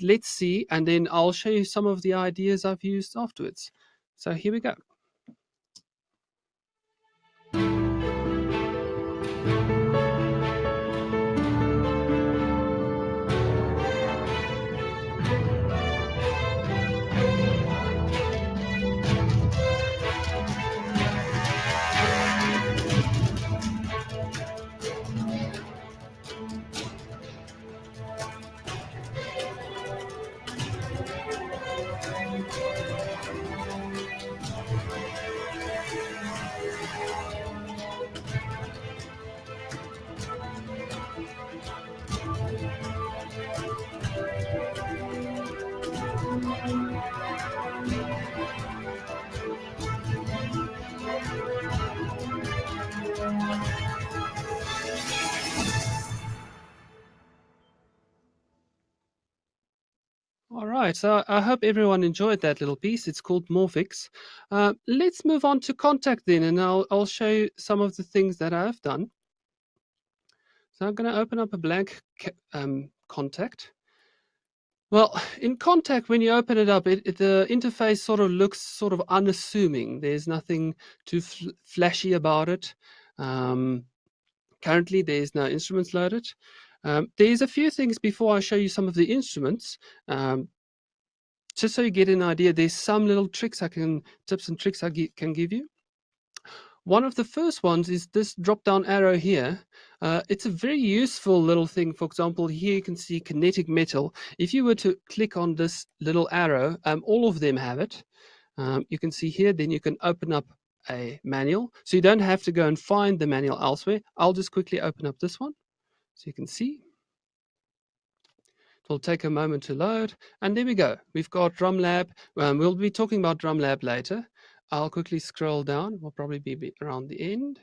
let's see, and then I'll show you some of the ideas I've used afterwards. So here we go. All right, so I hope everyone enjoyed that little piece. It's called Morphix. Let's move on to Kontakt then, and I'll show you some of the things that I've done. So I'm going to open up a blank Kontakt. Well, in Kontakt, when you open it up, the interface sort of looks sort of unassuming. There's nothing too flashy about it. Currently, there's no instruments loaded. There's a few things before I show you some of the instruments. Just so you get an idea, there's some little tricks tips and tricks I can give you. One of the first ones is this drop-down arrow here. It's a very useful little thing. For example, here you can see Kinetic Metal. If you were to click on this little arrow, all of them have it. You can see here, then you can open up a manual. So you don't have to go and find the manual elsewhere. I'll just quickly open up this one so you can see. It will take a moment to load. And there we go. We've got DrumLab. We'll be talking about DrumLab later. I'll quickly scroll down. We'll probably be around the end.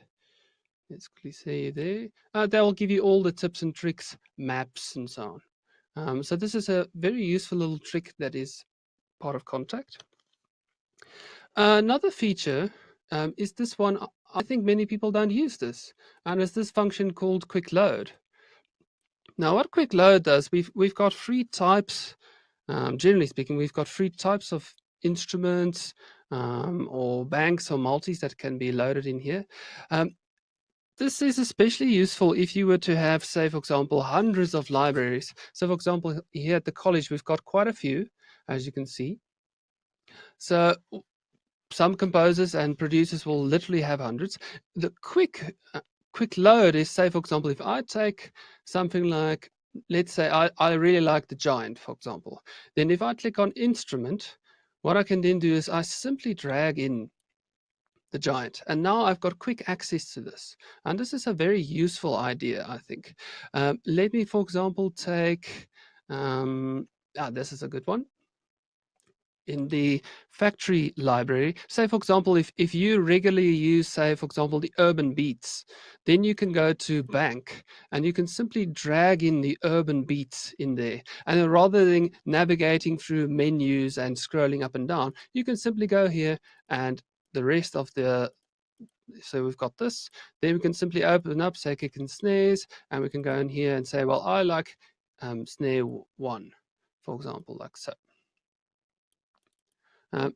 Let's quickly see there. That will give you all the tips and tricks, maps, and so on. So this is a very useful little trick that is part of Kontakt. Another feature is this one. I think many people don't use this, and it's this function called Quick Load. Now, what Quick Load does, we've got 3 types. Generally speaking, we've got 3 types of instruments or banks or multis that can be loaded in here. This is especially useful if you were to have, say, for example, hundreds of libraries. So, for example, here at the college, we've got quite a few, as you can see. So some composers and producers will literally have hundreds. The quick load is, say, for example, if I take something like, let's say I really like the Giant, for example, then if I click on Instrument, what I can then do is I simply drag in the Giant, and now I've got quick access to this. And this is a very useful idea, I think. Let me, for example, take, this is a good one. In the factory library, say, for example, if you regularly use, say, for example, the urban beats, then you can go to bank and you can simply drag in the urban beats in there. And rather than navigating through menus and scrolling up and down, you can simply go here and the rest of the, so we've got this, then we can simply open up, say, kick and snares, and we can go in here and say, well, I like snare 1, for example, like so.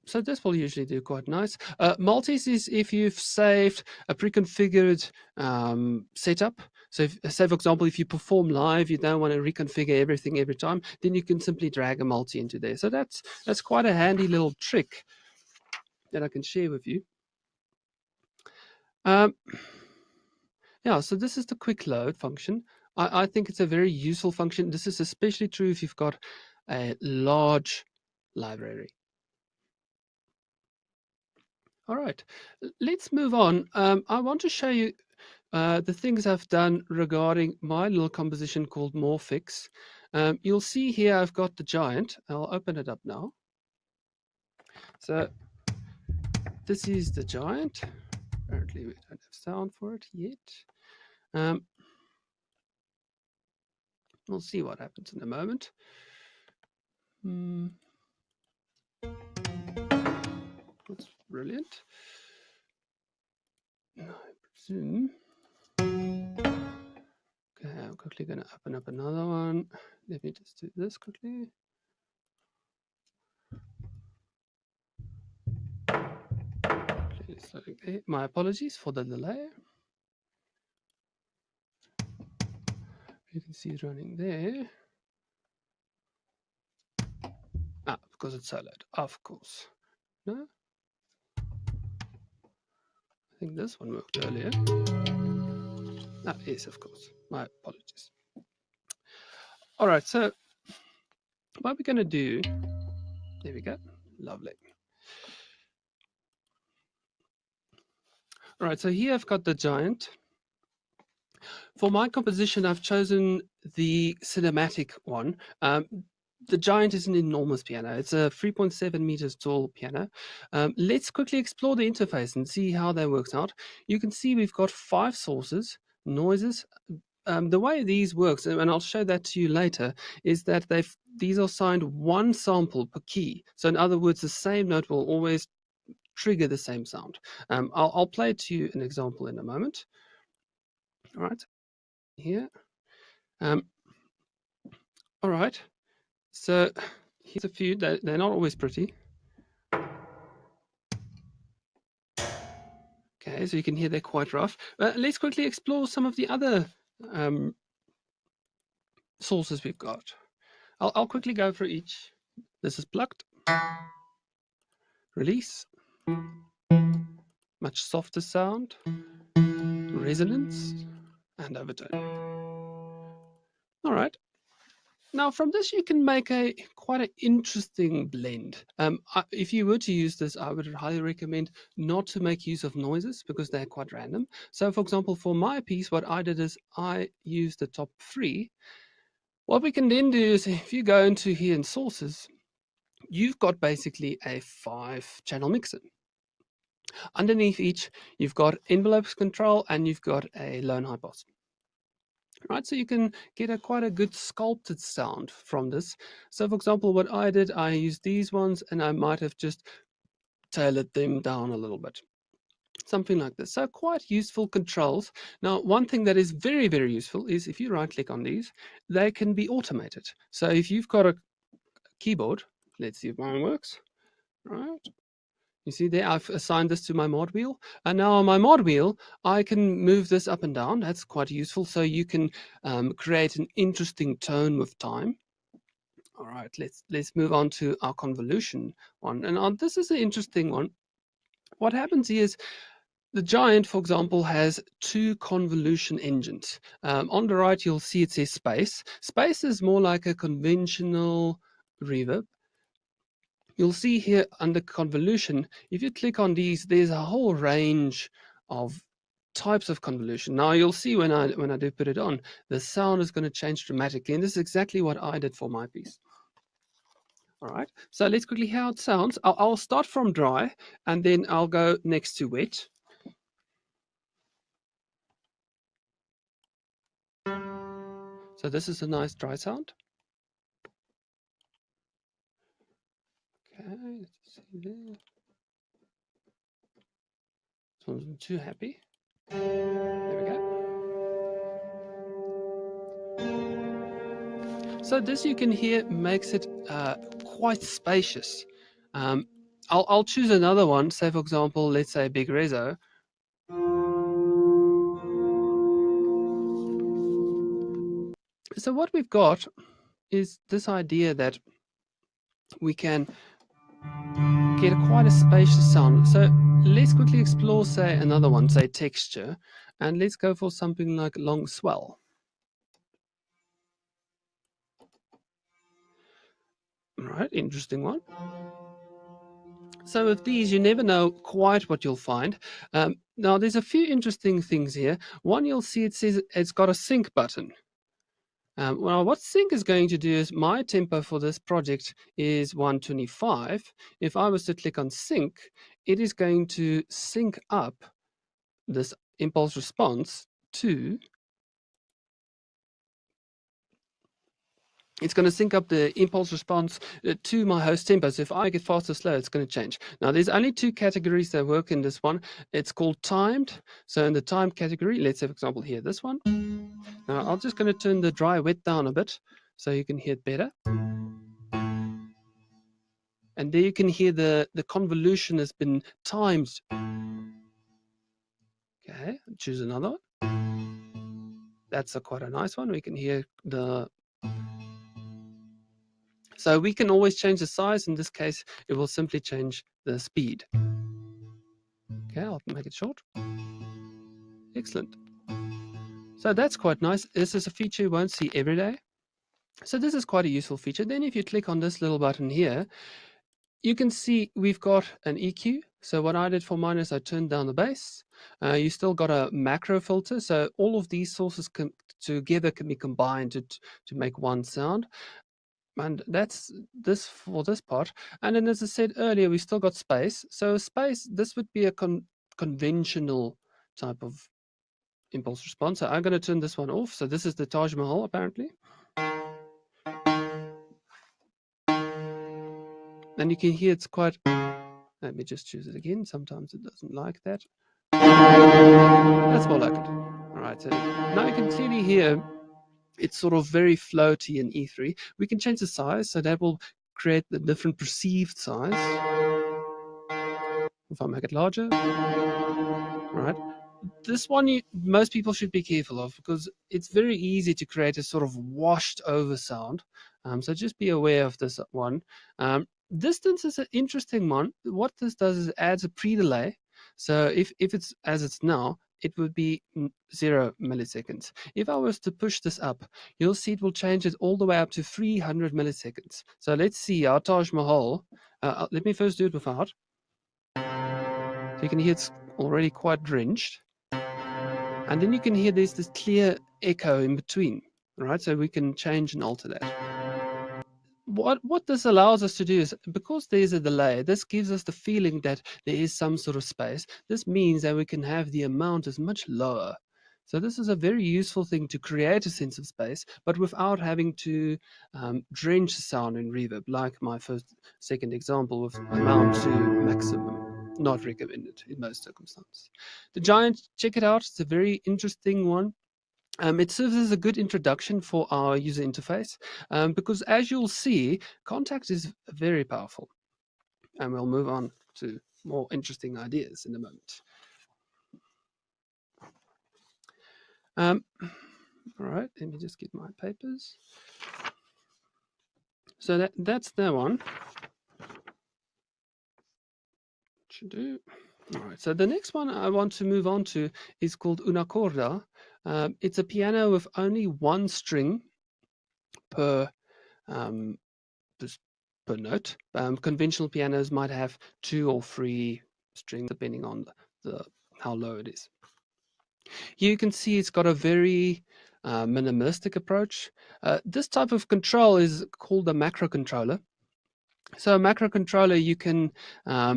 So this will usually do quite nice. Multis is if you've saved a pre-configured setup. So if, say, for example, if you perform live, you don't want to reconfigure everything every time, then you can simply drag a multi into there. So that's quite a handy little trick that I can share with you. Yeah, so this is the quick load function. I think it's a very useful function. This is especially true if you've got a large library. All right, let's move on. I want to show you the things I've done regarding my little composition called Morphix. You'll see here I've got the Giant. I'll open it up now. So this is the Giant. Apparently we don't have sound for it yet. We'll see what happens in a moment. That's brilliant. I presume. Okay, I'm quickly going to open up another one. Let me just do this quickly. My apologies for the delay. You can see it running there. Because it's soloed, of course. No? I think this one worked earlier. Yes, of course. My apologies. All right, so what we're going to do, there we go. Lovely. All right, so here I've got the giant. For my composition, I've chosen the cinematic one. The giant is an enormous piano. It's a 3.7 meters tall piano. Let's quickly explore the interface and see how that works out. You can see we've got 5 sources, noises. The way these works, and I'll show that to you later, is that these are signed 1 sample per key. So in other words, the same note will always trigger the same sound. I'll play to you an example in a moment. All right, here. All right, so here's a few. They're not always pretty. Okay, so you can hear they're quite rough. Let's quickly explore some of the other sources we've got. I'll quickly go through each. This is plucked. Release. Much softer sound. Resonance. And overtone. All right. Now, from this, you can make quite an interesting blend. If you were to use this, I would highly recommend not to make use of noises because they're quite random. So, for example, for my piece, what I did is I used the top 3. What we can then do is if you go into here in sources, you've got basically a 5-channel mixer. Underneath each, you've got envelopes control and you've got a low and high pass. Right, so you can get quite a good sculpted sound from this. So, for example, what I did, I used these ones and I might have just tailored them down a little bit. Something like this. So quite useful controls. Now, one thing that is very, very useful is if you right-click on these, they can be automated. So if you've got a keyboard, let's see if mine works. Right. You see there, I've assigned this to my mod wheel. And now on my mod wheel, I can move this up and down. That's quite useful. So you can create an interesting tone with time. All right, let's move on to our convolution one. And this is an interesting one. What happens here is the Giant, for example, has 2 convolution engines. On the right, you'll see it says Space. Space is more like a conventional reverb. You'll see here under convolution, if you click on these, there's a whole range of types of convolution. Now you'll see when I do put it on, the sound is going to change dramatically, and this is exactly what I did for my piece. All right, so let's quickly hear how it sounds. I'll start from dry, and then I'll go next to wet. So this is a nice dry sound. Okay, let's see there. This one's too happy. There we go. So this, you can hear, makes it quite spacious. I'll choose another one. Say, for example, let's say Big Rezo. So what we've got is this idea that we can get quite a spacious sound. So let's quickly explore, say, another one, say texture, and let's go for something like long swell. All right, interesting one. So with these, you never know quite what you'll find. Now, there's a few interesting things here. One, you'll see it says it's got a sync button. Well, what sync is going to do is my tempo for this project is 125. If I was to click on sync, it is going to sync up this impulse response to, it's going to sync up the impulse response to my host tempo. So if I get fast or slow, it's going to change. Now, there's only 2 categories that work in this one. It's called timed. So in the timed category, let's say, for example, here, this one. Now, I'm just going to turn the dry wet down a bit so you can hear it better. And there you can hear the convolution has been timed. Okay, choose another one. That's quite a nice one. We can hear the... So we can always change the size. In this case, it will simply change the speed. Okay, I'll make it short. Excellent. So that's quite nice. This is a feature you won't see every day. So this is quite a useful feature. Then if you click on this little button here, you can see we've got an EQ. So what I did for mine is I turned down the bass. You still got a macro filter. So all of these sources together can be combined to make one sound. And that's this for this part. And then as I said earlier, we still got space. So space, this would be a conventional type of impulse response. So I'm going to turn this one off. So this is the Taj Mahal apparently. And you can hear it's quite... Let me just choose it again. Sometimes it doesn't like that. That's more like it. All right, so now you can clearly hear it's sort of very floaty in E3. We can change the size, so that will create the different perceived size. If I make it larger, right? This one, most people should be careful of because it's very easy to create a sort of washed over sound. So just be aware of this one. Distance is an interesting one. What this does is it adds a pre-delay. So if it's as it's now, it would be 0 milliseconds. If I was to push this up, you'll see it will change it all the way up to 300 milliseconds. So let's see our Taj Mahal. Let me first do it without. So you can hear it's already quite drenched. And then you can hear there's this clear echo in between, right? So we can change and alter that. What this allows us to do is, because there's a delay, this gives us the feeling that there is some sort of space. This means that we can have the amount is much lower. So this is a very useful thing to create a sense of space, but without having to drench the sound in reverb, like my second example with amount to maximum. Not recommended in most circumstances. The Giant, check it out. It's a very interesting one. It serves as a good introduction for our user interface because, as you'll see, Kontakt is very powerful. And we'll move on to more interesting ideas in a moment. All right, let me just get my papers. So that's that one. Should do. All right, so the next one I want to move on to is called una corda. It's a piano with only one string per note. Conventional pianos might have 2 or 3 strings depending on how low it is. Here you can see it's got a very minimalistic approach. This type of control is called a macro controller. So a macro controller, you can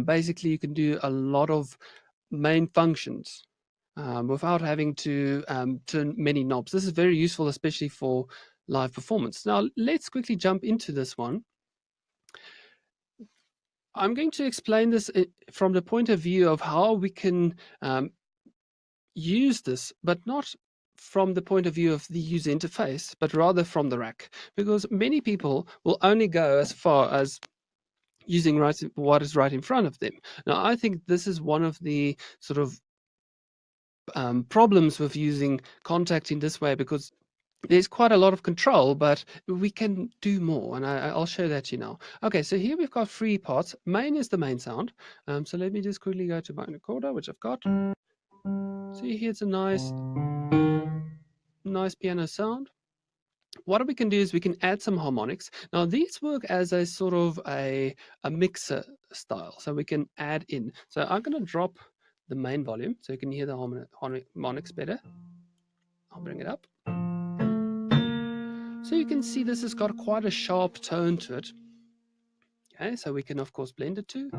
basically you can do a lot of main functions without having to turn many knobs. This is very useful, especially for live performance. Now let's quickly jump into this one. I'm going to explain this from the point of view of how we can use this, but not from the point of view of the user interface, but rather from the rack, because many people will only go as far as using what is right in front of them. Now, I think this is one of the sort of problems with using Kontakt in this way, because there's quite a lot of control, but we can do more, and I'll show that to you now. Okay, so here we've got 3 parts. Main is the main sound. So let me just quickly go to my recorder, which I've got. So here it's a nice piano sound. What we can do is we can add some harmonics. Now these work as a sort of a mixer style, so we can add in. So I'm going to drop the main volume so you can hear the harmonics better. I'll bring it up. So you can see this has got quite a sharp tone to it. Okay, so we can of course blend it too.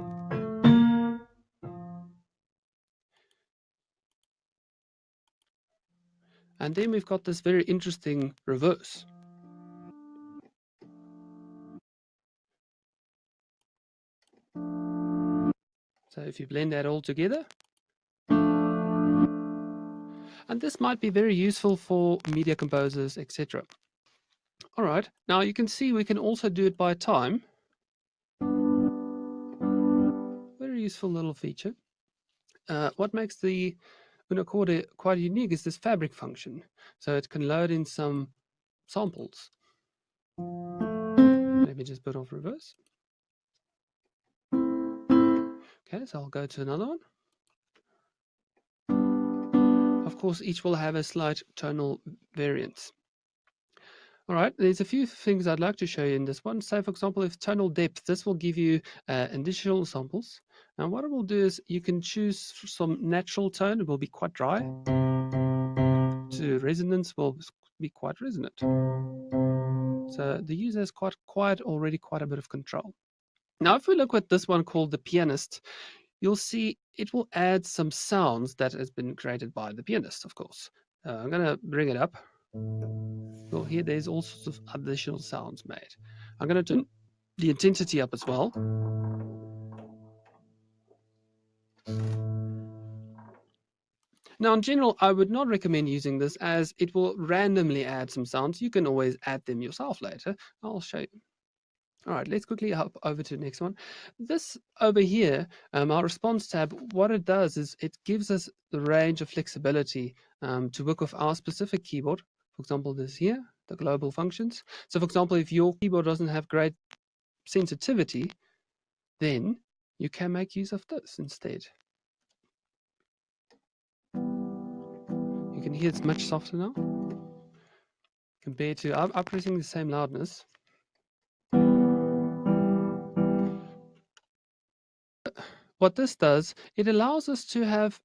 And then we've got this very interesting reverse. So if you blend that all together, and this might be very useful for media composers, etc. All right, now you can see we can also do it by time. very useful little feature. What makes the Unochord quite unique is this fabric function. So it can load in some samples. Let me just put off reverse. Okay, so I'll go to another one. Of course, each will have a slight tonal variance. All right, there's a few things I'd like to show you in this one. So, for example, if tonal depth, this will give you additional samples. And what it will do is you can choose some natural tone. It will be quite dry. To resonance will be quite resonant. So the user has already quite a bit of control. Now, if we look at this one called the pianist, you'll see it will add some sounds that has been created by the pianist, of course. I'm going to bring it up. Well, here there's all sorts of additional sounds made. I'm going to turn the intensity up as well. Now, in general, I would not recommend using this as it will randomly add some sounds. You can always add them yourself later. I'll show you. All right, let's quickly hop over to the next one. This over here, our response tab, what it does is it gives us the range of flexibility to work with our specific keyboard. For example, this here, the global functions. So for example, if your keyboard doesn't have great sensitivity, then you can make use of this instead. You can hear it's much softer now compared to, I'm pressing the same loudness. What this does, it allows us to have,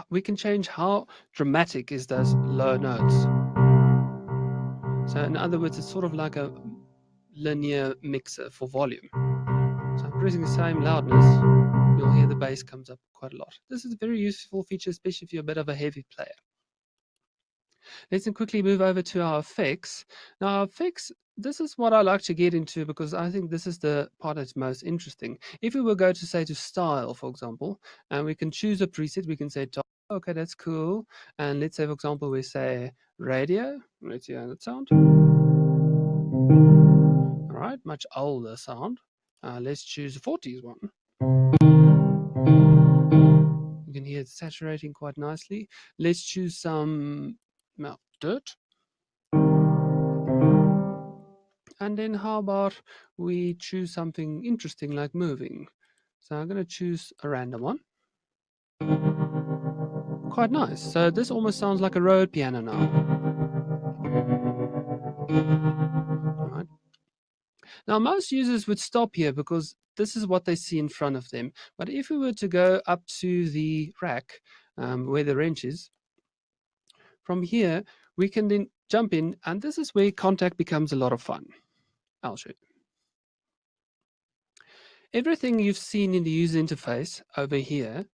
we can change how dramatic is those low notes. So in other words, it's sort of like a linear mixer for volume. So I'm pressing the same loudness, you'll hear the bass comes up quite a lot. This is a very useful feature, especially if you're a bit of a heavy player. Let's then quickly move over to our effects. Now, our effects, this is what I like to get into because I think this is the part that's most interesting. If we were go to say to style, for example, and we can choose a preset, we can say, okay, that's cool. And let's say, for example, we say radio. Let's hear that sound. All right, much older sound. Let's choose the 40s one. You can hear it saturating quite nicely. Let's choose some dirt. And then how about we choose something interesting like moving. So I'm going to choose a random one. Quite nice. So this almost sounds like a road piano now. All right. Now most users would stop here because this is what they see in front of them. But if we were to go up to the rack where the wrench is, from here we can then jump in, and this is where Kontakt becomes a lot of fun. I'll show you. Everything you've seen in the user interface over here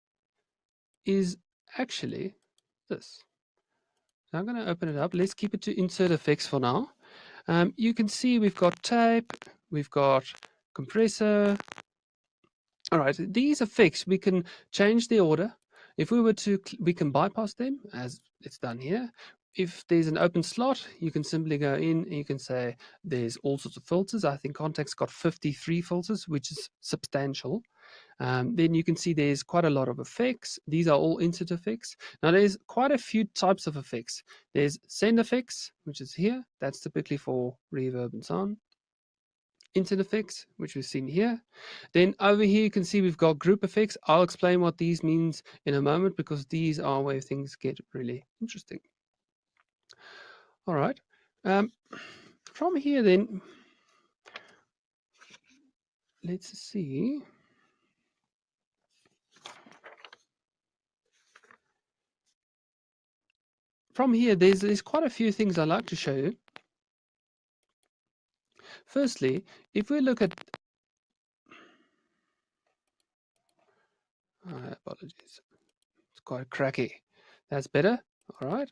is actually this. So I'm going to open it up. Let's keep it to insert effects for now. You can see we've got tape, we've got compressor. All right, these effects, we can change the order. If we were to, we can bypass them as it's done here. If there's an open slot, you can simply go in and you can say there's all sorts of filters. I think Kontakt's got 53 filters, which is substantial. Then you can see there's quite a lot of effects. These are all insert effects. Now there's quite a few types of effects. There's send effects, which is here. That's typically for reverb and so on. Insert effects, which we've seen here. Then over here you can see we've got group effects. I'll explain what these means in a moment because these are where things get really interesting. All right. From here then, let's see. From here, there's quite a few things I'd like to show you. Firstly, if we look at, apologies, it's quite cracky. That's better. All right.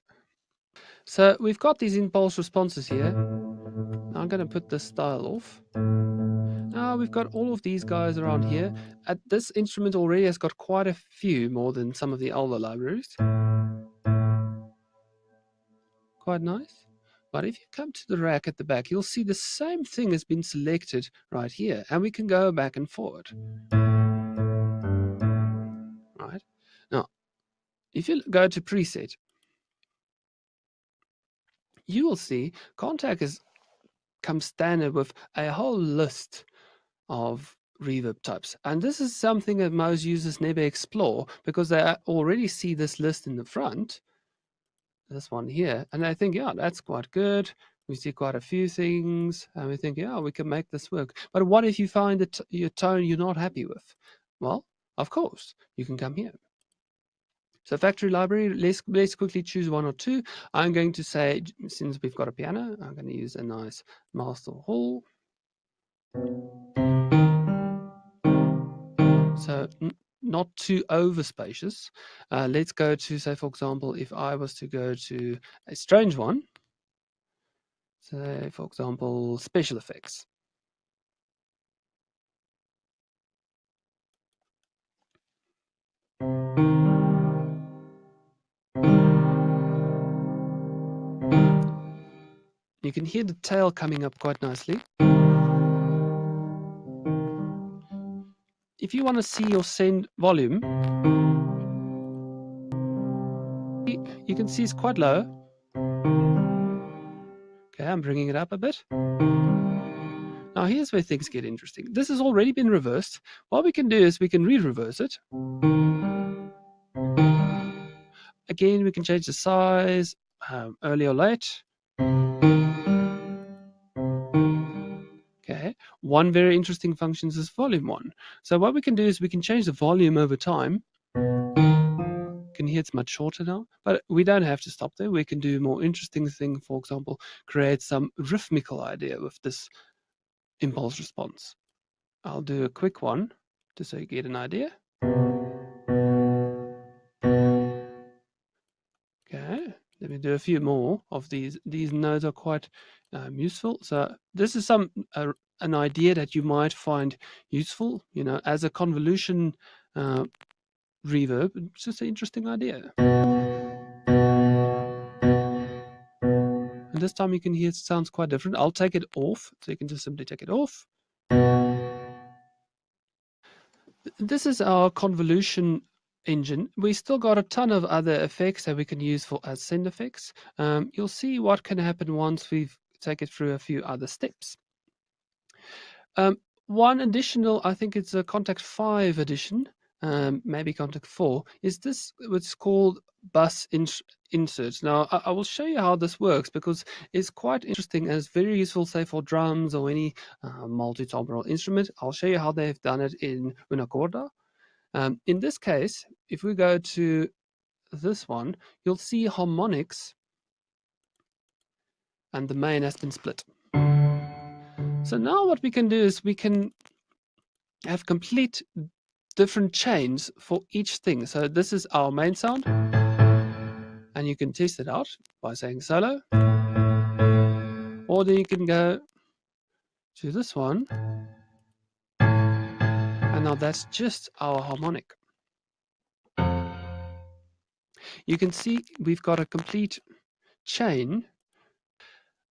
So we've got these impulse responses here. I'm going to put this style off. Now we've got all of these guys around here. This instrument already has got quite a few more than some of the older libraries. Quite nice. But if you come to the rack at the back, you'll see the same thing has been selected right here, and we can go back and forward. if you go to preset, you will see Kontakt comes standard with a whole list of reverb types. And this is something that most users never explore because they already see this list in the front, this one here, and they think, yeah, that's quite good. We see quite a few things, and we think, yeah, we can make this work. But what if you find that your tone you're not happy with? Well, of course, you can come here. So factory library, let's quickly choose one or two. I'm going to say, since we've got a piano, I'm going to use a nice Master Hall. So not too over spacious. Let's go to, say, for example, if I was to go to a strange one, say, for example, special effects. You can hear the tail coming up quite nicely. If you want to see your send volume, you can see it's quite low. Okay, I'm bringing it up a bit. Now here's where things get interesting. This has already been reversed. What we can do is we can re-reverse it. Again, we can change the size, early or late. Okay, one very interesting function is volume one. So what we can do is we can change the volume over time. You can hear it's much shorter now, but we don't have to stop there. We can do a more interesting thing, for example, create some rhythmical idea with this impulse response. I'll do a quick one just so you get an idea. Okay, let me do a few more of these. These nodes are quite useful. So this is an idea that you might find useful, as a convolution reverb. It's just an interesting idea. And this time you can hear it sounds quite different. I'll take it off, so you can just simply take it off. This is our convolution engine. We still got a ton of other effects that we can use as send effects. You'll see what can happen once we've taken it through a few other steps. One additional, I think it's a Kontakt 5 edition, maybe Kontakt 4, is this what's called bus inserts. Now, I will show you how this works because it's quite interesting and it's very useful, say, for drums or any multi-timbral instrument. I'll show you how they've done it in Una Corda. In this case, if we go to this one, you'll see harmonics and the main has been split. So now what we can do is we can have complete different chains for each thing. So this is our main sound, and you can test it out by saying solo, or then you can go to this one, and now that's just our harmonic. You can see we've got a complete chain.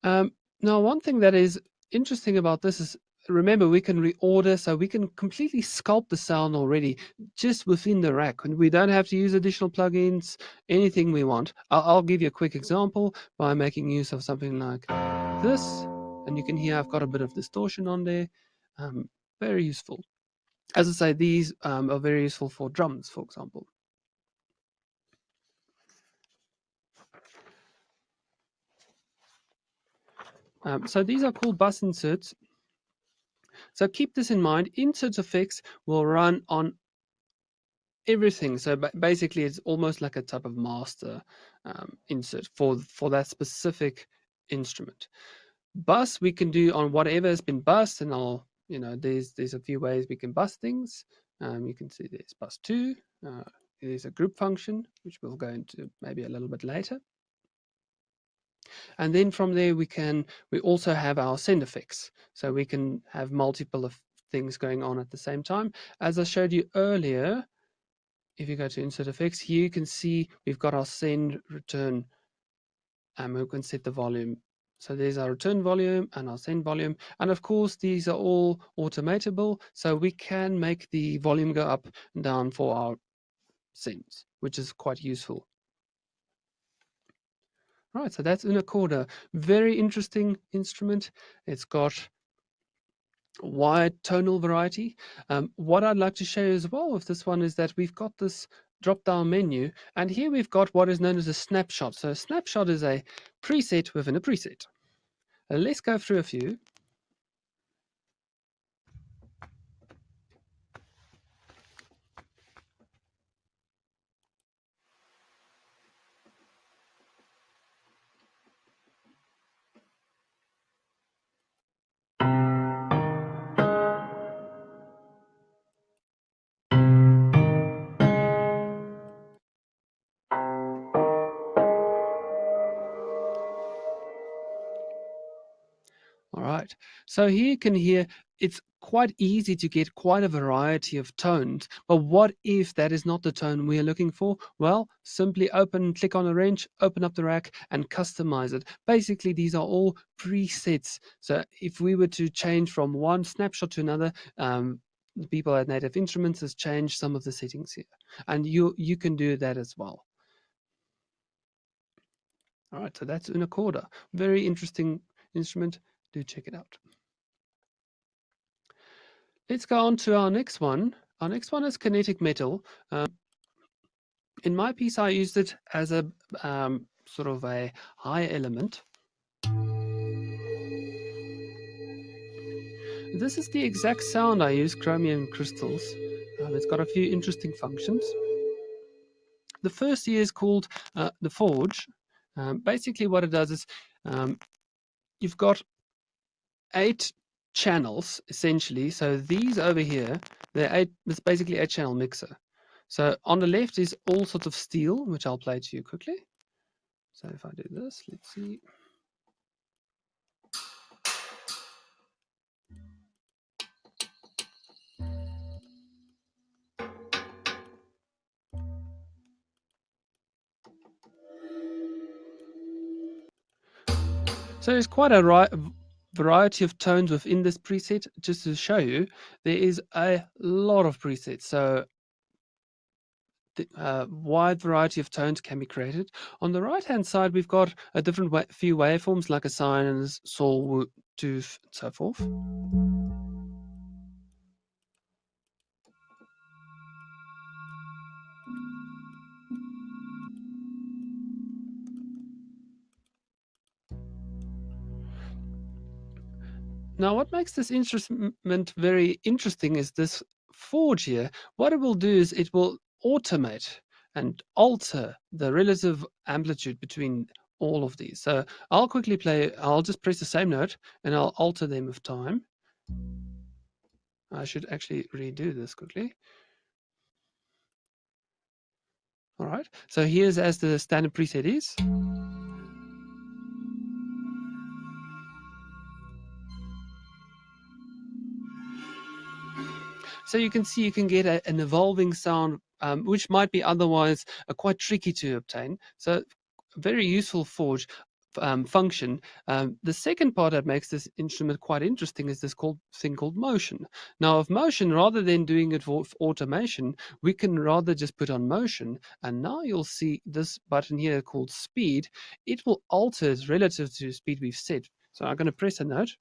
Now, one thing that is interesting about this is, remember, we can reorder, so we can completely sculpt the sound already just within the rack, and we don't have to use additional plugins, anything we want. I'll give you a quick example by making use of something like this, and you can hear I've got a bit of distortion on there. Very useful. As I say, these are very useful for drums, for example. So these are called bus inserts. So keep this in mind. Insert effects will run on everything. So basically, it's almost like a type of master insert for that specific instrument. Bus we can do on whatever has been bussed, and there's a few ways we can bus things. You can see there's bus 2. There's a group function, which we'll go into maybe a little bit later. And then from there, we also have our send effects. So we can have multiple of things going on at the same time. As I showed you earlier, if you go to insert effects, here you can see we've got our send, return, and we can set the volume. So there's our return volume and our send volume. And of course, these are all automatable. So we can make the volume go up and down for our sense, which is quite useful. Right, so that's una corda. Very interesting instrument. It's got wide tonal variety. What I'd like to show you as well with this one is that we've got this drop-down menu, and here we've got what is known as a snapshot. So a snapshot is a preset within a preset. Let's go through a few. All right, so here you can hear it's quite easy to get quite a variety of tones, but what if that is not the tone we're looking for? Well, simply click on a wrench, open up the rack and customize it. Basically, these are all presets. So if we were to change from one snapshot to another, the people at Native Instruments has changed some of the settings here, and you can do that as well. All right, so that's una corda. Very interesting instrument. Do check it out. Let's go on to our next one. Our next one is Kinetic Metal. In my piece, I used it as a sort of a high element. This is the exact sound I use, chromium crystals. It's got a few interesting functions. The first here is called the Forge. Basically, what it does is you've got 8 channels essentially. So these over here, it's basically a channel mixer. So on the left is all sorts of steel, which I'll play to you quickly. So if I do this, let's see. So there's quite a variety of tones within this preset. Just to show you, there is a lot of presets. So the wide variety of tones can be created. On the right-hand side, we've got a few waveforms like a sine and a saw tooth and so forth. Now, what makes this instrument very interesting is this forge here. What it will do is it will automate and alter the relative amplitude between all of these. So I'll quickly I'll just press the same note and I'll alter them with time. I should actually redo this quickly. All right, so here's as the standard preset is. So you can see you can get an evolving sound, which might be otherwise quite tricky to obtain. So very useful forge function. The second part that makes this instrument quite interesting is this thing called motion. Now, of motion, rather than doing it with automation, we can rather just put on motion. And now you'll see this button here called speed. It will alter it relative to the speed we've set. So I'm going to press a note.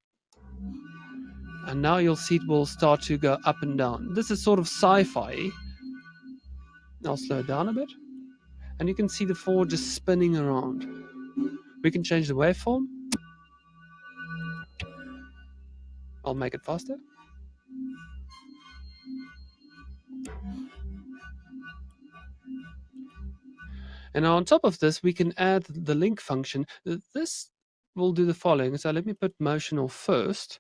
And now you'll see it will start to go up and down. This is sort of sci-fi. I'll slow it down a bit. And you can see the forge just spinning around. We can change the waveform. I'll make it faster. And now on top of this, we can add the link function. This will do the following. So let me put motion off first.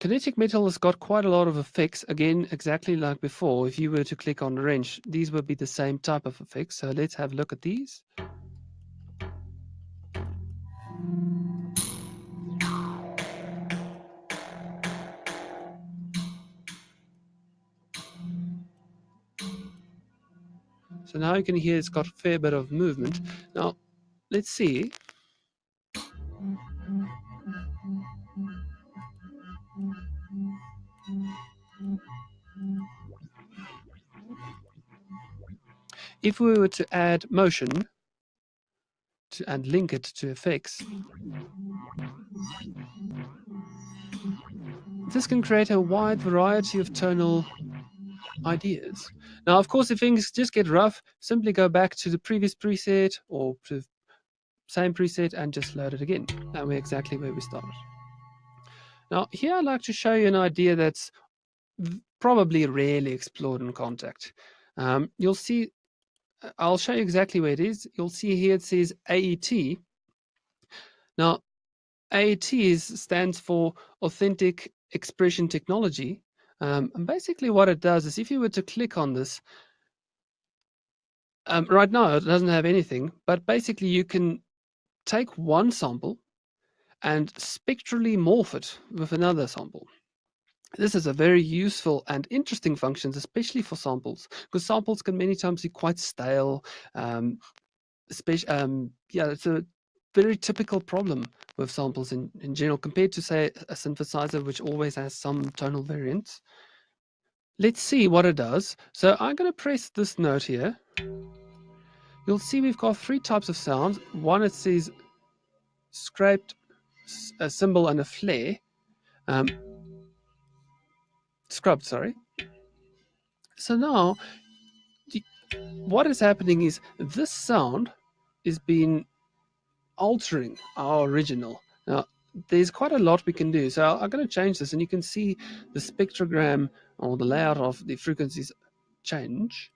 Kinetic Metal has got quite a lot of effects. Again, exactly like before, if you were to click on the wrench, these would be the same type of effects. So let's have a look at these. So now you can hear it's got a fair bit of movement. Now, let's see. If we were to add motion and link it to effects, this can create a wide variety of tonal ideas. Now, of course, if things just get rough, simply go back to the previous preset or to the same preset and just load it again. And we're exactly where we started. Now, here I'd like to show you an idea that's probably rarely explored in Kontakt. You'll see, I'll show you exactly where it is. You'll see here it says AET. Now, AET stands for Authentic Expression Technology. And basically what it does is if you were to click on this, right now it doesn't have anything, but basically you can take one sample and spectrally morph it with another sample. This is a very useful and interesting function, especially for samples, because samples can many times be quite stale. Yeah, it's a very typical problem with samples in general, compared to, say, a synthesizer, which always has some tonal variance. Let's see what it does. So I'm going to press this note here. You'll see we've got three types of sounds. One, it says scraped, a cymbal, and a flare. Scrubbed, sorry. So now, what is happening is this sound is being altering our original. Now, there's quite a lot we can do. So I'm going to change this, and you can see the spectrogram or the layout of the frequencies change.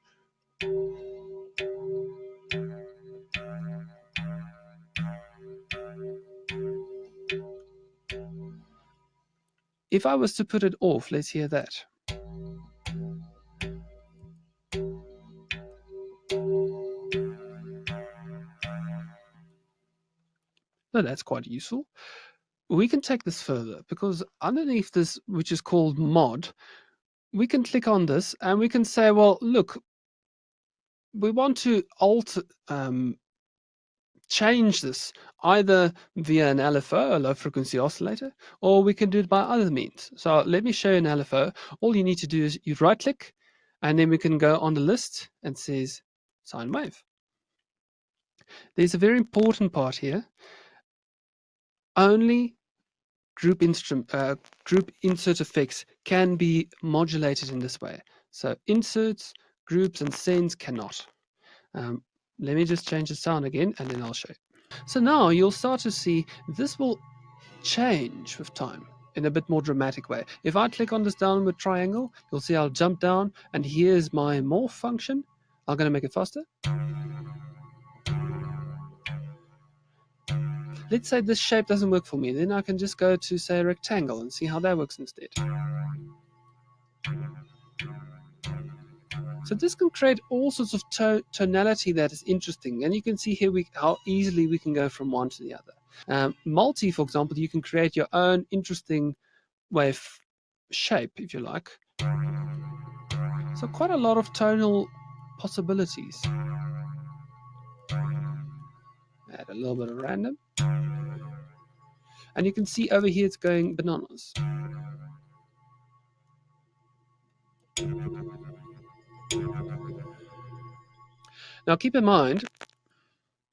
If I was to put it off, let's hear that. Now that's quite useful. We can take this further, because underneath this, which is called mod, we can click on this and we can say, well, look, we want to change this either via an LFO, a low frequency oscillator, or we can do it by other means. So let me show you an LFO. All you need to do is you right click, and then we can go on the list and says sine wave. There's a very important part here. Only group insert effects can be modulated in this way. So inserts, groups, and sends cannot. Let me just change the sound again, and then I'll show you. So now you'll start to see this will change with time in a bit more dramatic way. If I click on this downward triangle, you'll see I'll jump down, and here's my morph function. I'm going to make it faster. Let's say this shape doesn't work for me. Then I can just go to, say, a rectangle and see how that works instead. So this can create all sorts of tonality that is interesting. And you can see here how easily we can go from one to the other. Multi, for example, you can create your own interesting wave shape, if you like. So quite a lot of tonal possibilities. Add a little bit of random. And you can see over here it's going bananas. Now keep in mind,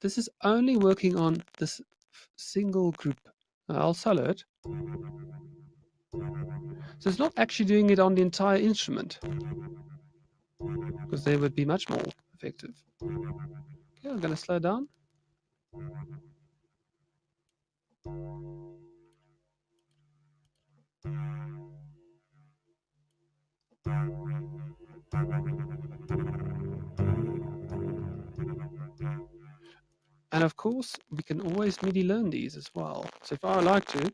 this is only working on this single group. I'll solo it. So it's not actually doing it on the entire instrument, because they would be much more effective. Okay, I'm going to slow down. And of course, we can always MIDI learn these as well. So if I like to,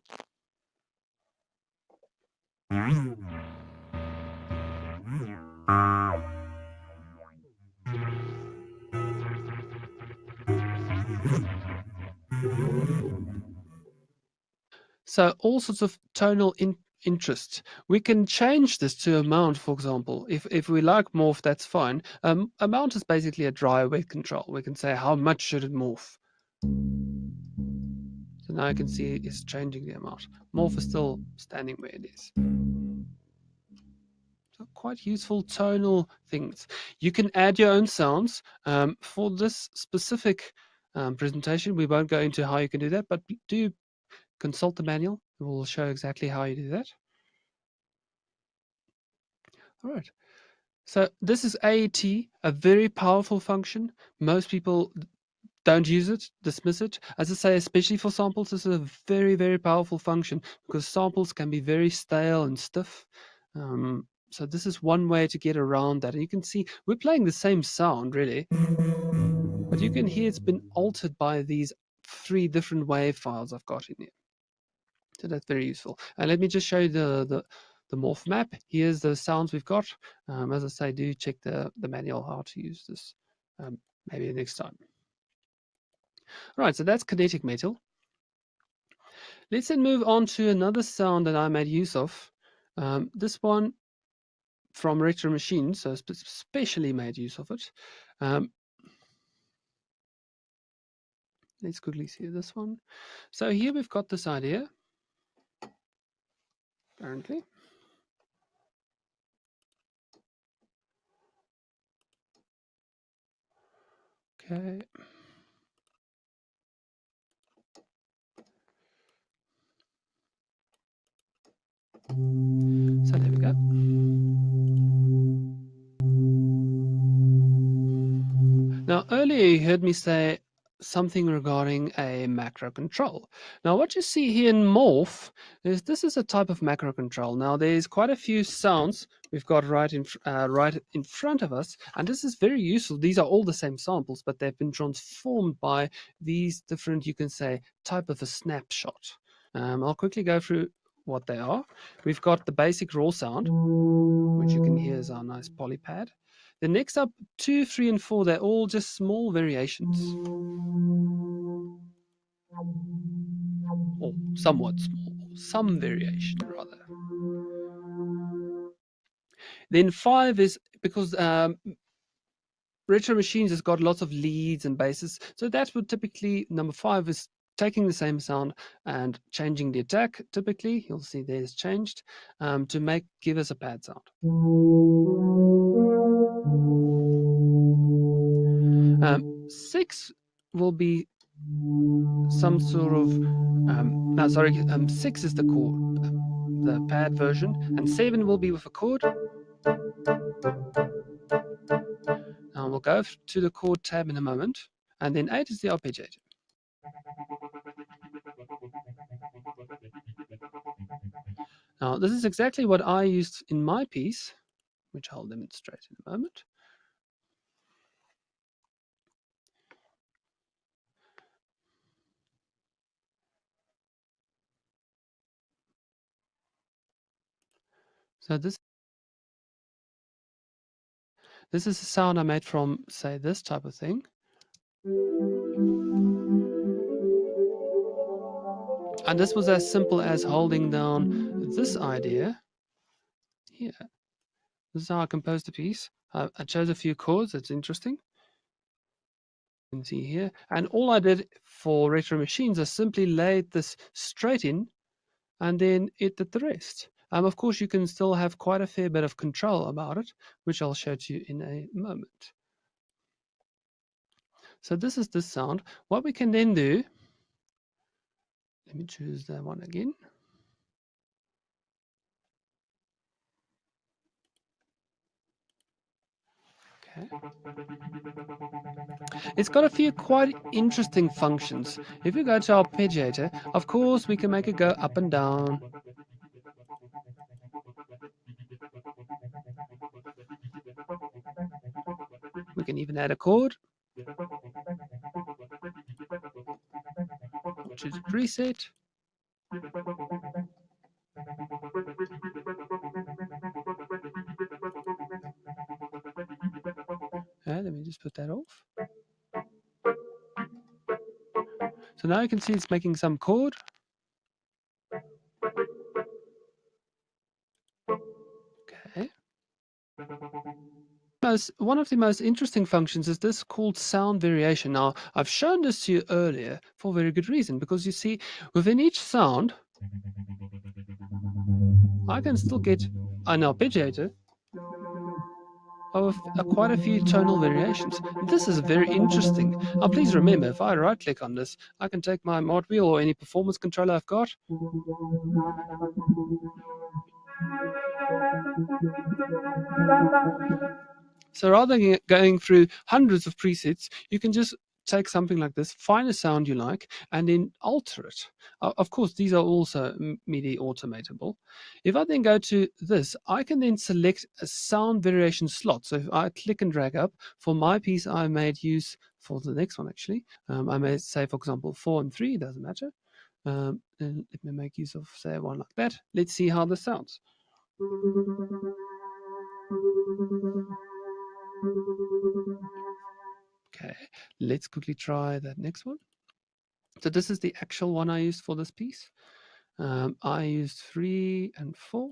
so all sorts of tonal interest. We can change this to amount, for example. If we like morph, that's fine. Amount is basically a dry wet control. We can say how much should it morph. So now you can see it's changing the amount. Morph is still standing where it is. So quite useful tonal things. You can add your own sounds. For this specific presentation, we won't go into how you can do that, but do consult the manual. It will show exactly how you do that. All right. So this is AET, a very powerful function. Most people don't use it, dismiss it. As I say, especially for samples, this is a very, very powerful function because samples can be very stale and stiff. So this is one way to get around that. And you can see we're playing the same sound, really. But you can hear it's been altered by these 3 different wave files I've got in here. So that's very useful. And let me just show you the morph map. Here's the sounds we've got. As I say, do check the manual how to use this maybe next time. All right, so that's Kinetic Metal. Let's then move on to another sound that I made use of. This one from Retro Machines, so specially made use of it. Let's quickly see this one. So here we've got this idea, apparently. Okay. So there we go. Now, earlier you heard me say something regarding a macro control. Now, what you see here in Morph is this is a type of macro control. Now, there's quite a few sounds we've got right in front of us, and this is very useful. These are all the same samples, but they've been transformed by these different, you can say, type of a snapshot. I'll quickly go through what they are. We've got the basic raw sound, which you can hear is our nice polypad. The next up, 2, 3, and 4, they're all just small variations. Or somewhat small, some variation rather. Then 5 is because Retro Machines has got lots of leads and basses, so that would typically, number 5 is taking the same sound and changing the attack. Typically, you'll see there's changed to give us a pad sound. 6 will be some sort of 6 is the chord, the pad version, and 7 will be with a chord. Now we'll go to the chord tab in a moment, and then 8 is the arpeggiator. Now this is exactly what I used in my piece, which I'll demonstrate in a moment. So this is a sound I made from, say, this type of thing. And this was as simple as holding down this idea here. This is how I composed the piece. I chose a few chords. That's interesting. You can see here. And all I did for Retro Machines, I simply laid this straight in, and then it did the rest. Of course, you can still have quite a fair bit of control about it, which I'll show to you in a moment. So this is the sound. What we can then do, let me choose that one again. Okay. It's got a few quite interesting functions. If we go to our arpeggiator, of course, we can make it go up and down. We can even add a chord. Choose a preset. Let me just put that off. So now you can see it's making some chord. Okay. One of the most interesting functions is this called sound variation. Now, I've shown this to you earlier for a very good reason, because you see, within each sound, I can still get an arpeggiator of quite a few tonal variations. This is very interesting. Now please remember, if I right click on this, I can take my mod wheel or any performance controller I've got. So rather than going through hundreds of presets, you can just take something like this, find a sound you like, and then alter it. Of course, these are also MIDI automatable. If I then go to this, I can then select a sound variation slot. So if I click and drag up, for my piece, I made use, for the next one actually, I may say, for example, 4 and 3, doesn't matter. And let me make use of, say, one like that. Let's see how this sounds. Okay, let's quickly try that next one. So this is the actual one I used for this piece. I used 3 and 4.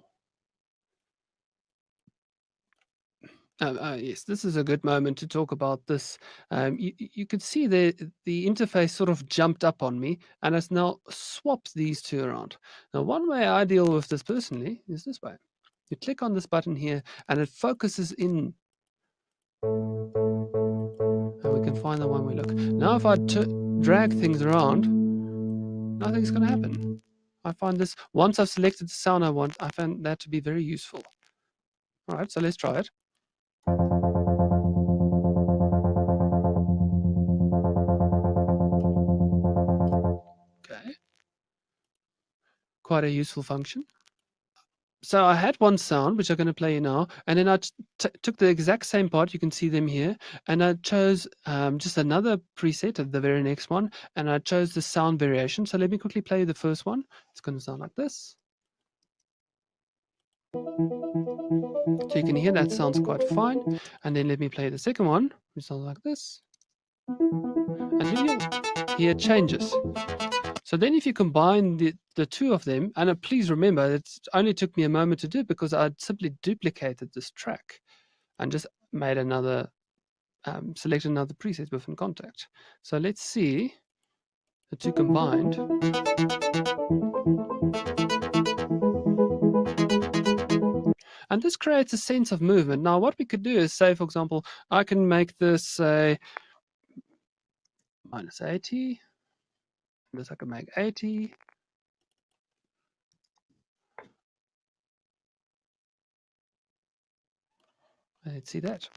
Yes, this is a good moment to talk about this. You could see the interface sort of jumped up on me and has now swapped these two around. Now, one way I deal with this personally is this way. You click on this button here and it focuses in. And we can find the one we look. Now, if I drag things around, nothing's going to happen. I find this, once I've selected the sound I want, I find that to be very useful. All right, so let's try it. Okay. Quite a useful function. So I had one sound, which I'm going to play you now, and then I took the exact same part, you can see them here, and I chose just another preset of the very next one, and I chose the sound variation. So let me quickly play the first one. It's going to sound like this. So you can hear that sounds quite fine. And then let me play the second one, which sounds like this. And then you'll hear changes. So then if you combine the two of them, and please remember, it only took me a moment to do it because I simply duplicated this track and just made another, selected another preset within Kontakt. So let's see the two combined. And this creates a sense of movement. Now, what we could do is say, for example, I can make this say minus 80. This I can make 80. Let's see that.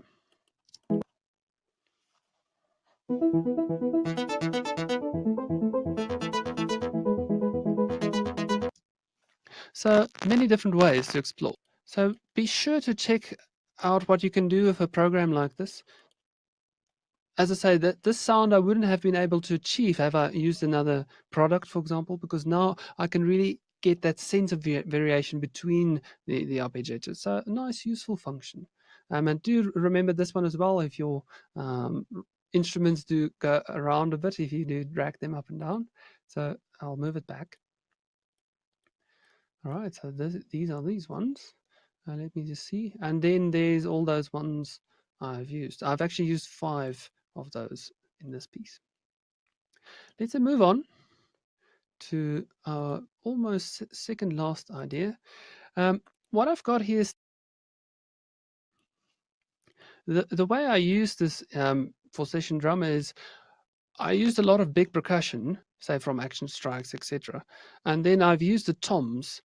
So many different ways to explore. So be sure to check out what you can do with a program like this. As I say, that this sound I wouldn't have been able to achieve have I used another product, for example, because now I can really get that sense of variation between the arpeggiators. So a nice, useful function. And do remember this one as well. If your instruments do go around a bit, if you do drag them up and down. So I'll move it back. All right, so these are these ones. Let me just see. And then there's all those ones I've used. I've actually used 5 of those in this piece. Let's move on to our almost second last idea. What I've got here is the way I use this for session drum is I used a lot of big percussion, say from Action Strikes, etc. And then I've used the toms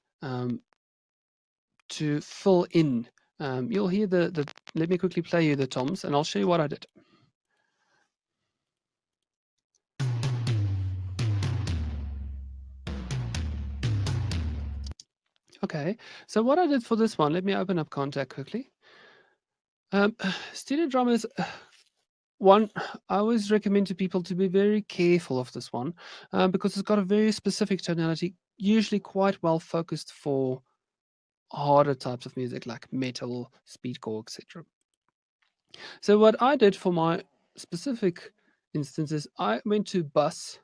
to fill in. You'll hear let me quickly play you the toms and I'll show you what I did. Okay, so what I did for this one, let me open up Kontakt quickly. Studio drum is one I always recommend to people to be very careful of this one because it's got a very specific tonality, usually quite well focused for harder types of music like metal, speedcore, etc. So what I did for my specific instances, I went to bus,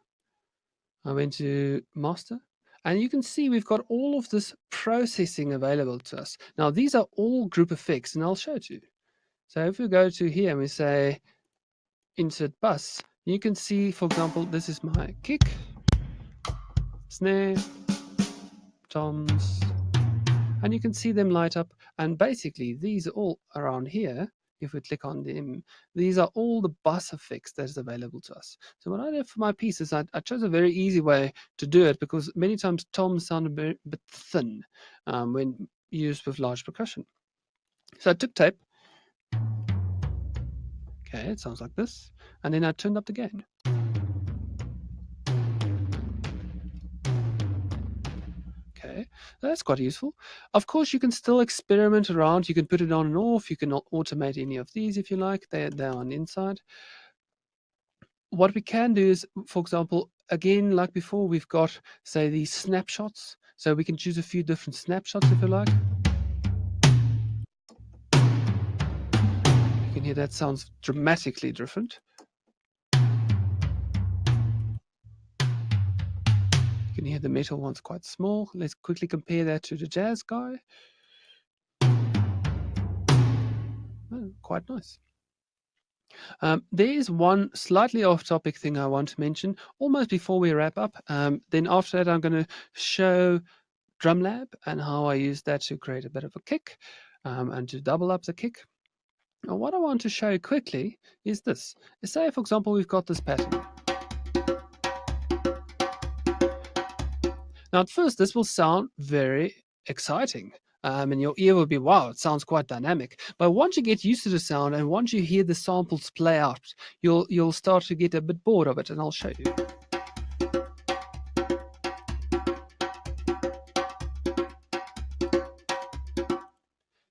I went to master, and you can see we've got all of this processing available to us. Now, these are all group effects, and I'll show it to you. So if we go to here and we say insert bus, you can see, for example, this is my kick, snare, toms, and you can see them light up. And basically, these are all around here. if we click on them, these are all the bus effects that is available to us. So what I did for my piece is I chose a very easy way to do it, because many times toms sound a bit thin when used with large percussion. So I took tape. Okay, it sounds like this. And then I turned up the gain. Okay, that's quite useful. Of course, you can still experiment around. You can put it on and off. You can automate any of these if you like. They're on the inside. What we can do is, for example, again, like before, we've got, say, these snapshots. So we can choose a few different snapshots if you like. You can hear that sounds dramatically different. You can hear the metal one's quite small. Let's quickly compare that to the jazz guy. Oh, quite nice. There is one slightly off-topic thing I want to mention almost before we wrap up. Then after that, I'm going to show DrumLab and how I use that to create a bit of a kick and to double up the kick. Now, what I want to show you quickly is this. Say, for example, we've got this pattern. Now, at first, this will sound very exciting. And your ear will be, wow, it sounds quite dynamic. But once you get used to the sound and once you hear the samples play out, you'll start to get a bit bored of it, and I'll show you.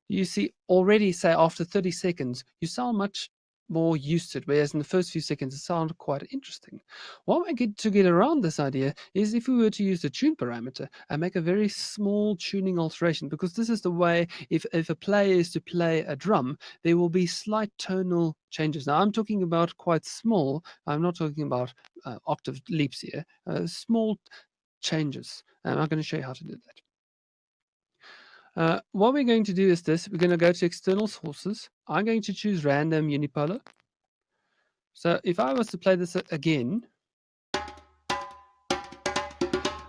You see already, say, after 30 seconds, you sound much more used to it, whereas in the first few seconds it sounded quite interesting. One way to get around this idea is if we were to use the tune parameter and make a very small tuning alteration, because this is the way, if a player is to play a drum, there will be slight tonal changes. Now I'm talking about quite small, I'm not talking about octave leaps here, small changes. I'm going to show you how to do that. What we're going to do is this. We're going to go to external sources. I'm going to choose random unipolar. So if I was to play this again,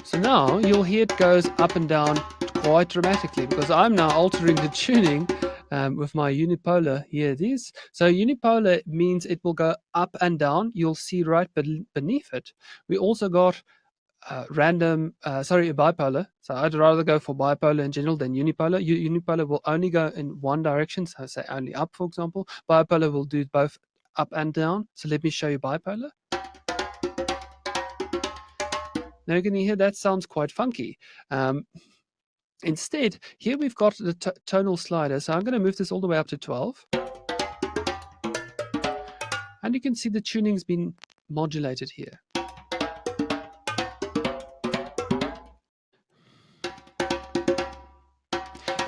so now you'll hear it goes up and down quite dramatically, because I'm now altering the tuning with my unipolar. Here it is. So unipolar means it will go up and down. You'll see right beneath it. We also got bipolar. So I'd rather go for bipolar in general than unipolar. Unipolar will only go in one direction, so say only up, for example. Bipolar will do both up and down. So let me show you bipolar. Now you can hear that sounds quite funky. Instead, here we've got the tonal slider. So I'm going to move this all the way up to 12. And you can see the tuning's been modulated here.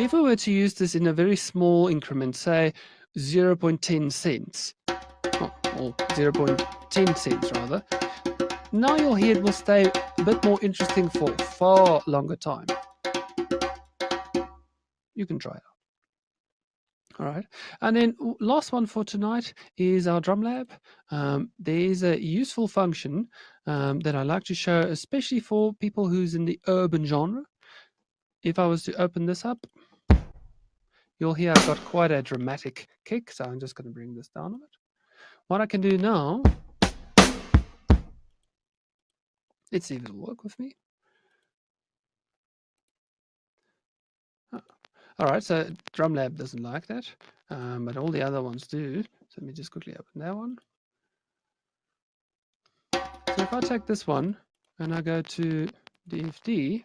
If we were to use this in a very small increment, say 0.10 cents, or 0.10 cents rather, now you'll hear it will stay a bit more interesting for far longer time. You can try it out. All right, and then last one for tonight is our DrumLab. There's a useful function that I like to show, especially for people who's in the urban genre. If I was to open this up, you'll hear I've got quite a dramatic kick, so I'm just going to bring this down a bit. What I can do now, let's see if it'll work with me. All right, so DrumLab doesn't like that, but all the other ones do. So let me just quickly open that one. So if I take this one and I go to DFD,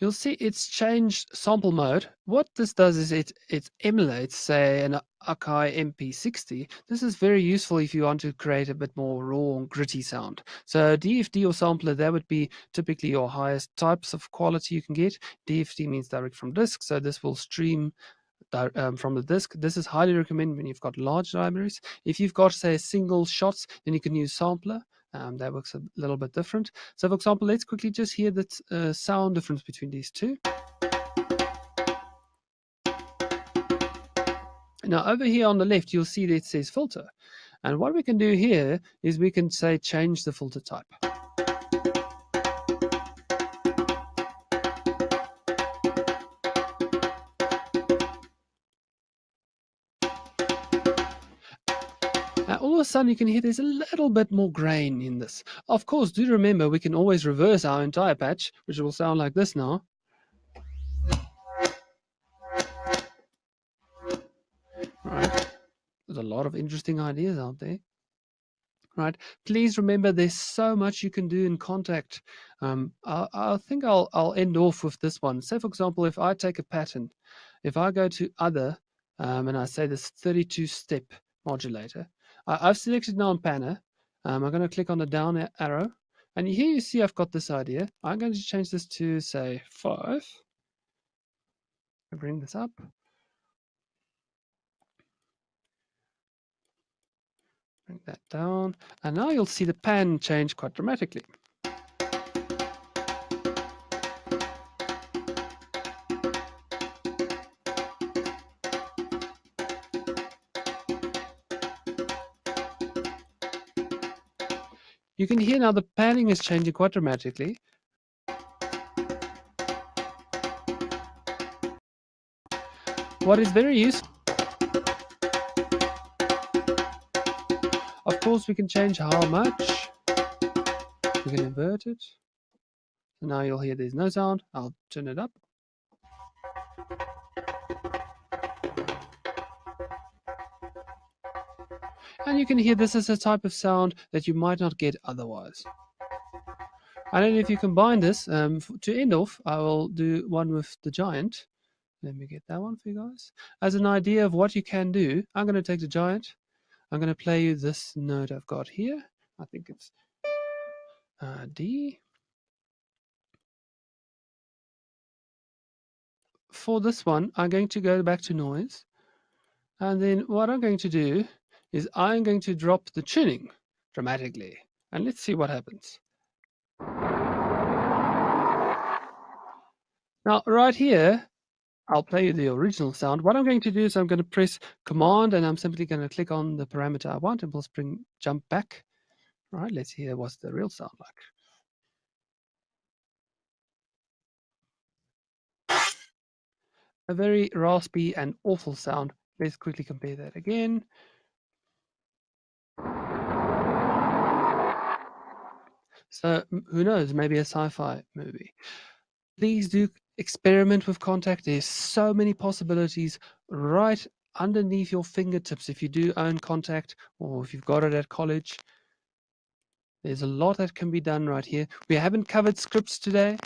you'll see it's changed sample mode. What this does is it emulates, say, an Akai MP60. This is very useful if you want to create a bit more raw and gritty sound. So DFD or sampler, that would be typically your highest types of quality you can get. DFD means direct from disk, so this will stream from the disk. This is highly recommended when you've got large libraries. If you've got, say, single shots, then you can use sampler. That works a little bit different. So, for example, let's quickly just hear the sound difference between these two. Now, over here on the left, you'll see that it says filter. And what we can do here is we can say change the filter type. all of a sudden you can hear there's a little bit more grain in this. Of course, do remember we can always reverse our entire patch, which will sound like this now. Right. There's a lot of interesting ideas out there. Right. Please remember there's so much you can do in Kontakt. I think I'll end off with this one. Say, for example, if I take a pattern, if I go to other, and I say this 32-step modulator, I've selected now on Panner. I'm going to click on the down arrow. And here you see I've got this idea. I'm going to change this to, say, 5. I bring this up. Bring that down. And now you'll see the pan change quite dramatically. You can hear now the panning is changing quite dramatically. What is very useful, of course, we can change how much. We can invert it. So now you'll hear there's no sound. I'll turn it up. And you can hear this is a type of sound that you might not get otherwise. And then if you combine this, to end off, I will do one with the giant. Let me get that one for you guys. As an idea of what you can do, I'm going to take the giant. I'm going to play you this note I've got here. I think it's D. For this one, I'm going to go back to noise. And then what I'm going to do is I'm going to drop the tuning dramatically. And let's see what happens. Now, right here, I'll play you the original sound. What I'm going to do is I'm going to press Command, and I'm simply going to click on the parameter I want, and we'll jump back. All right, let's hear what's the real sound like. A very raspy and awful sound. Let's quickly compare that again. So who knows, maybe a sci-fi movie. Please do experiment with Kontakt. There's so many possibilities right underneath your fingertips if you do own Kontakt or if you've got it at college. There's a lot that can be done right here. We haven't covered scripts today.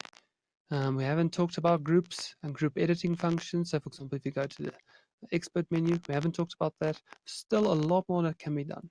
We haven't talked about groups and group editing functions. So for example, if you go to the expert menu, we haven't talked about that. Still a lot more that can be done.